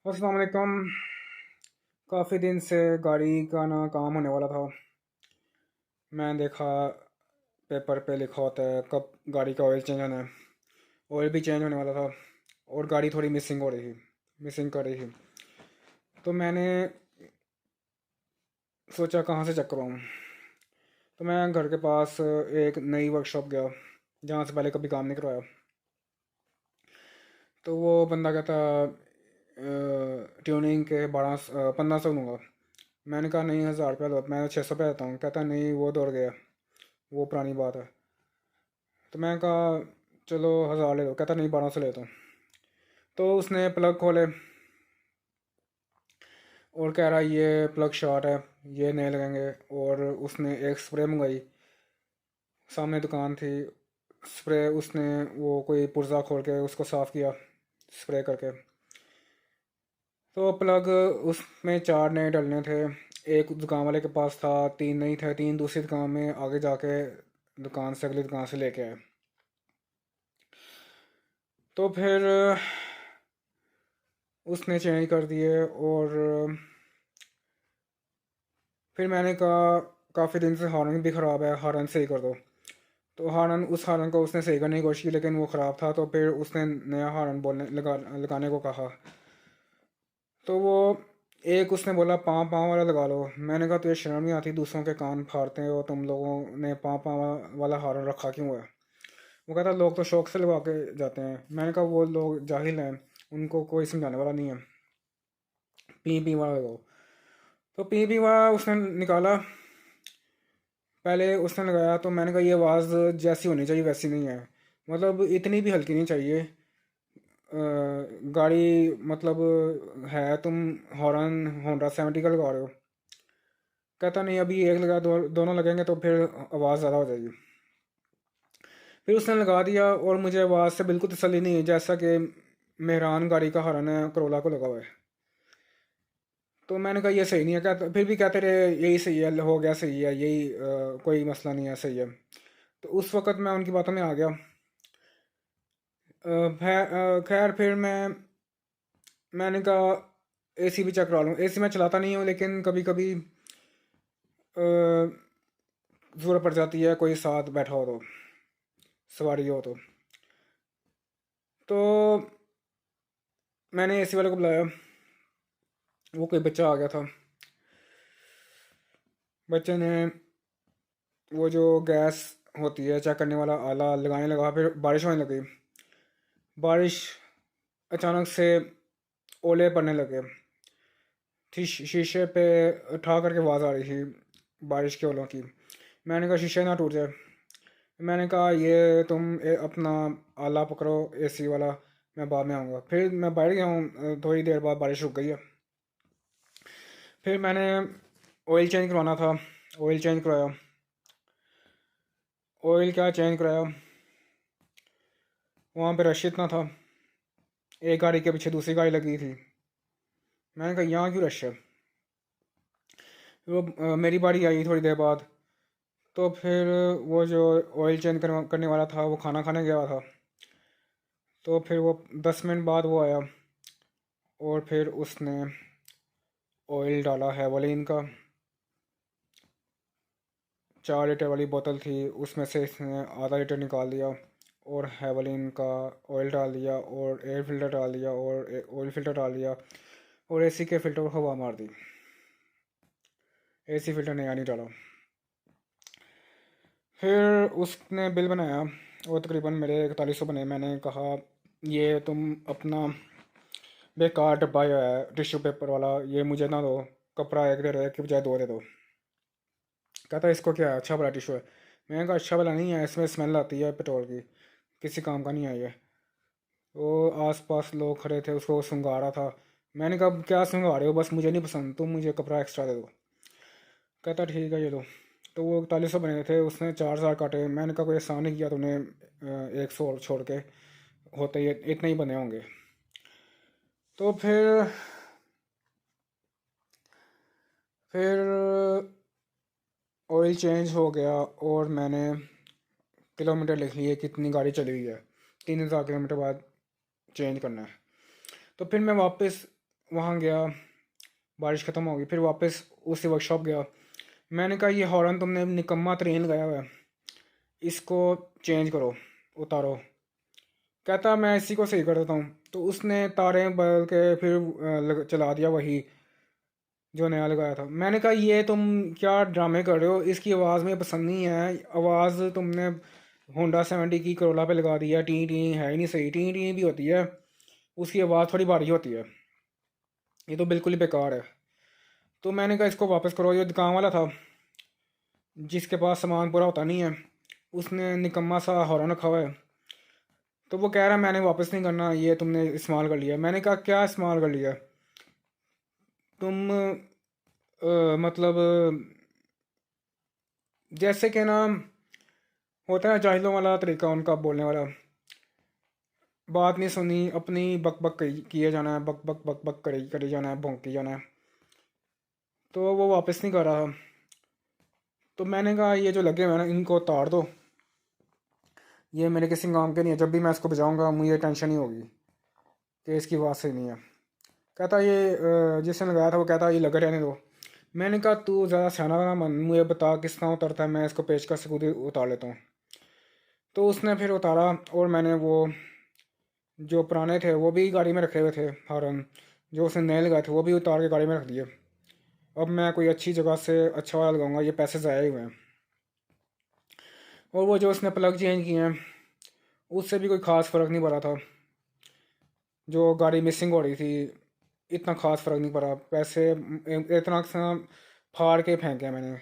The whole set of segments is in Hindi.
अस्सलाम वालेकुम। काफ़ी दिन से गाड़ी का ना काम होने वाला था। मैं देखा पेपर पे लिखा होता है कब गाड़ी का ऑयल चेंज होना है। ऑयल भी चेंज होने वाला था और गाड़ी थोड़ी मिसिंग कर रही थी। तो मैंने सोचा कहाँ से चेक करवाऊँ। तो मैं घर के पास एक नई वर्कशॉप गया जहाँ से पहले कभी काम नहीं करवाया। तो वो बंदा कहता ट्यूनिंग के 1500 लूँगा। मैंने कहा नहीं, 1000 रुपया लो, मैं 600 रुपया देता हूँ। कहता नहीं, वो दौड़ गया, वो पुरानी बात है। तो मैं कहा चलो 1000 ले लो। कहता नहीं, 1200 लेता हूँ। तो उसने प्लग खोले और कह रहा ये प्लग शॉर्ट है, ये नए लगेंगे। और उसने एक स्प्रे मंगाई, सामने दुकान थी। स्प्रे उसने वो कोई पुर्जा खोल के उसको साफ़ किया स्प्रे करके। तो प्लग उसमें 4 नए डलने थे। एक दुकान वाले के पास था, 3 नहीं थे, 3 दूसरी दुकान में आगे जाके दुकान से अगली दुकान से लेके आए। तो फिर उसने चेंज कर दिए। और फिर मैंने कहा काफ़ी दिन से हॉर्न भी ख़राब है, हॉर्न सही कर दो। तो उस हॉर्न को उसने सही करने की कोशिश की, लेकिन वो ख़राब था। तो फिर उसने नया हॉर्न लगाने को कहा। तो वो एक उसने बोला पाँव पाँव वाला लगा लो। मैंने कहा तुझे शर्म नहीं आती, दूसरों के कान फाड़ते हो तुम लोगों ने, पाँव पाँव वाला हॉर्न रखा क्यों है। वो कहता लोग तो शौक से लगा के जाते हैं। मैंने कहा वो लोग जाहिल हैं, उनको कोई समझाने वाला नहीं है, पी पी वाला लगाओ। तो पी पी वाला उसने निकाला। पहले उसने लगाया तो मैंने कहा ये आवाज़ जैसी होनी चाहिए वैसी नहीं है, मतलब इतनी भी हल्की नहीं चाहिए। गाड़ी मतलब है, तुम हॉर्न होंडा 70 का लगा रहे हो। कहता नहीं, अभी एक लगा, दोनों लगेंगे तो फिर आवाज़ ज़्यादा हो जाएगी। फिर उसने लगा दिया और मुझे आवाज़ से बिल्कुल तसल्ली नहीं है, जैसा कि मेहरान गाड़ी का हॉर्न है करोला को लगा हुआ है। तो मैंने कहा ये सही नहीं है। कहता फिर भी कहते रहे यही सही है, हो गया सही है, यही कोई मसला नहीं है, सही है। तो उस वक़्त मैं उनकी बातों में आ गया। खैर फिर मैंने कहा एसी भी चेक करा लूँ। एसी मैं चलाता नहीं हूँ, लेकिन कभी कभी ज़रूरत पड़ जाती है, कोई साथ बैठा हो तो, सवारी हो तो मैंने एसी वाले को बुलाया। वो कोई बच्चा आ गया था। बच्चे ने वो जो गैस होती है चेक करने वाला आला लगाने लगा। फिर बारिश होने लगी। बारिश अचानक से ओले पड़ने लगे थी। शीशे पे ठा करके आवाज़ आ रही थी बारिश के ओलों की। मैंने कहा शीशे ना टूट जाए। मैंने कहा ये तुम अपना आला पकड़ो एसी वाला, मैं बाद में आऊँगा। फिर मैं बैठ गया हूँ। थोड़ी देर बाद बारिश रुक गई है। फिर मैंने ऑयल चेंज करवाना था, ऑयल चेंज कराया। ऑयल क्या चेंज कराया, वहाँ पे रश इतना था, एक गाड़ी के पीछे दूसरी गाड़ी लगी थी। मैंने कहा यहाँ क्यों रश है। वो मेरी बारी आई थोड़ी देर बाद। तो फिर वो जो ऑयल चेंज करने वाला था वो खाना खाने गया था। तो फिर वो 10 मिनट बाद वो आया और फिर उसने ऑयल डाला हेवोलिन का। 4 लीटर वाली बोतल थी, उसमें से इसने आधा लीटर निकाल दिया और हेवलिन का ऑयल डाल दिया और एयर फिल्टर डाल दिया और ऑयल फिल्टर डाल दिया और एसी के फिल्टर को हवा मार दी। एसी फिल्टर नया नहीं डाला। फिर उसने बिल बनाया और तकरीबन मेरे 4100 बने। मैंने कहा ये तुम अपना बेकार डब्बा जो है टिश्यू पेपर वाला, ये मुझे ना दो, कपड़ा एक दे रहे कि बजाय दो दे दो। कहता इसको क्या है, अच्छा वाला टिश्यू है। मैंने कहा अच्छा वाला नहीं है, इसमें स्मेल आती है पेट्रोल की, किसी काम का नहीं है ये। वो आसपास लोग खड़े थे, उसको सुंघा रहा था। मैंने कहा क्या सुंघा रहे हो, बस मुझे नहीं पसंद, तुम मुझे कपड़ा एक्स्ट्रा दे दो। कहता ठीक है ये लो। तो वो 4100 बने थे, उसने 4000 काटे। मैंने कहा कोई एहसान नहीं किया तूने, 100 और छोड़ के, होते ही इतने ही बने होंगे। तो फिर ऑयल चेंज हो गया और मैंने किलोमीटर लिख लिए कितनी गाड़ी चली हुई है। 3000 किलोमीटर बाद चेंज करना है। तो फिर मैं वापस वहाँ गया, बारिश ख़त्म हो गई, फिर वापस उसी वर्कशॉप गया। मैंने कहा ये हॉर्न तुमने निकम्मा तरीन लगाया हुआ है, इसको चेंज करो, उतारो। कहता मैं इसी को सही कर देता हूँ। तो उसने तारें बदल के फिर चला दिया वही जो नया लगाया था। मैंने कहा ये तुम क्या ड्रामे कर रहे हो, इसकी आवाज़ में पसंद नहीं है, आवाज़ तुमने होंडा 70 की करोला पे लगा दी है, टी टी है ही नहीं सही, टी टी भी होती है, उसकी आवाज़ थोड़ी भारी होती है, ये तो बिल्कुल ही बेकार है। तो मैंने कहा इसको वापस करो। ये दुकान वाला था जिसके पास सामान पूरा होता नहीं है, उसने निकम्मा सा हॉर्न रखा हुआ है। तो वो कह रहा है मैंने वापस नहीं करना, ये तुमने इस्तेमाल कर लिया। मैंने कहा क्या इस्तेमाल कर लिया तुम, मतलब जैसे कि ना होता है जाहिलों वाला तरीका उनका बोलने वाला, बात नहीं सुनी अपनी बक बक किए जाना है, बक बक बक बक करी जाना है, भौंकी जाना है। तो वो वापस नहीं कर रहा। तो मैंने कहा ये जो लगे हुए हैं ना इनको उतार दो, ये मेरे किसी काम के नहीं है, जब भी मैं इसको बजाऊंगा मुझे टेंशन ही होगी कि इसकी आवाज़ सही नहीं है। कहता ये जिसने लगाया था वो कहता ये लगा रहने दो। मैंने कहा तू ज़्यादा सियाना ना मन, मुझे बता किस तरह उतरता है, मैं इसको पेचकस से खुद ही उतार लेता हूँ। तो उसने फिर उतारा और मैंने वो जो पुराने थे वो भी गाड़ी में रखे हुए थे हॉर्न, जो उसने नए लगाए थे वो भी उतार के गाड़ी में रख दिए। अब मैं कोई अच्छी जगह से अच्छा वाला लगाऊंगा, ये पैसे ज़ाया ही हुए हैं। और वो जो उसने प्लग चेंज किए हैं उससे भी कोई ख़ास फ़र्क नहीं पड़ा था, जो गाड़ी मिसिंग हो रही थी इतना ख़ास फ़र्क नहीं पड़ा, पैसे इतना सा फाड़ के फेंके मैंने।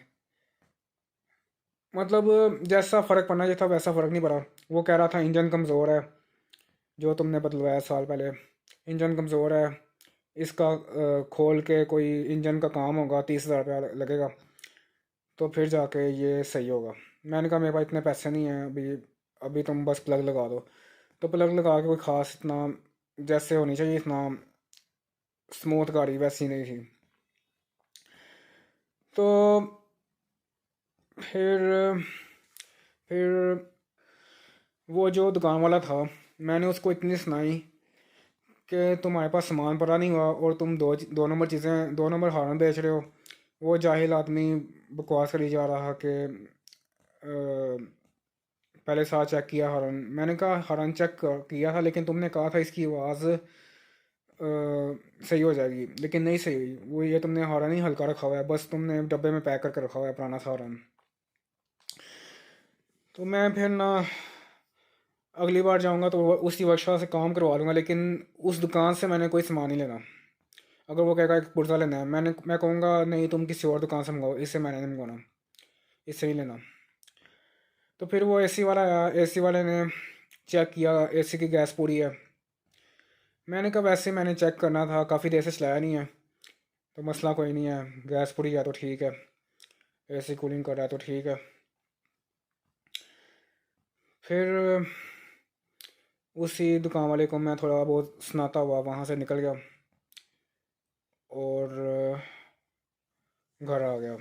मतलब जैसा फ़र्क पड़ना चाहिए था वैसा फ़र्क नहीं पड़ा। वो कह रहा था इंजन कमज़ोर है, जो तुमने बदलवाया साल पहले, इंजन कमज़ोर है, इसका खोल के कोई इंजन का काम होगा, 30,000 रुपया लगेगा, तो फिर जाके ये सही होगा। मैंने कहा मेरे पास इतने पैसे नहीं हैं अभी, अभी तुम बस प्लग लगा दो। तो प्लग लगा के कोई ख़ास इतना जैसे होनी चाहिए इतना स्मूथ गाड़ी वैसी नहीं थी। तो फिर फिर वो जो दुकान वाला था मैंने उसको इतनी सुनाई कि तुम्हारे पास सामान पड़ा नहीं हुआ और तुम दो नंबर चीज़ें, दो नंबर हॉर्न बेच रहे हो। वो जाहिल आदमी बकवास करी जा रहा कि पहले साथ चेक किया हॉर्न। मैंने कहा हॉर्न चेक किया था लेकिन तुमने कहा था इसकी आवाज़ सही हो जाएगी, लेकिन नहीं सही हुई। वो ये तुमने हॉर्न ही हल्का रखा हुआ है, बस तुमने डब्बे में पैक करके रखा हुआ है पुराना सा हॉर्न। तो मैं फिर ना अगली बार जाऊंगा तो उसी वर्कशॉप से काम करवा लूँगा, लेकिन उस दुकान से मैंने कोई सामान नहीं लेना। अगर वो कहेगा एक पुर्जा लेना है, मैं कहूँगा नहीं तुम किसी और दुकान से मंगाओ, इससे मैंने नहीं मंगाना, इससे नहीं लेना। तो फिर वो एसी वाला आया, एसी वाले ने चेक किया एसी की गैस पूरी है। मैंने कहा वैसे मैंने चेक करना था, काफ़ी देर से चलाया नहीं है, तो मसला कोई नहीं है, गैस पूरी है तो ठीक है, एसी कूलिंग कर रहा है तो ठीक है। फिर उसी दुकान वाले को मैं थोड़ा बहुत सुनाता हुआ वहाँ से निकल गया और घर आ गया।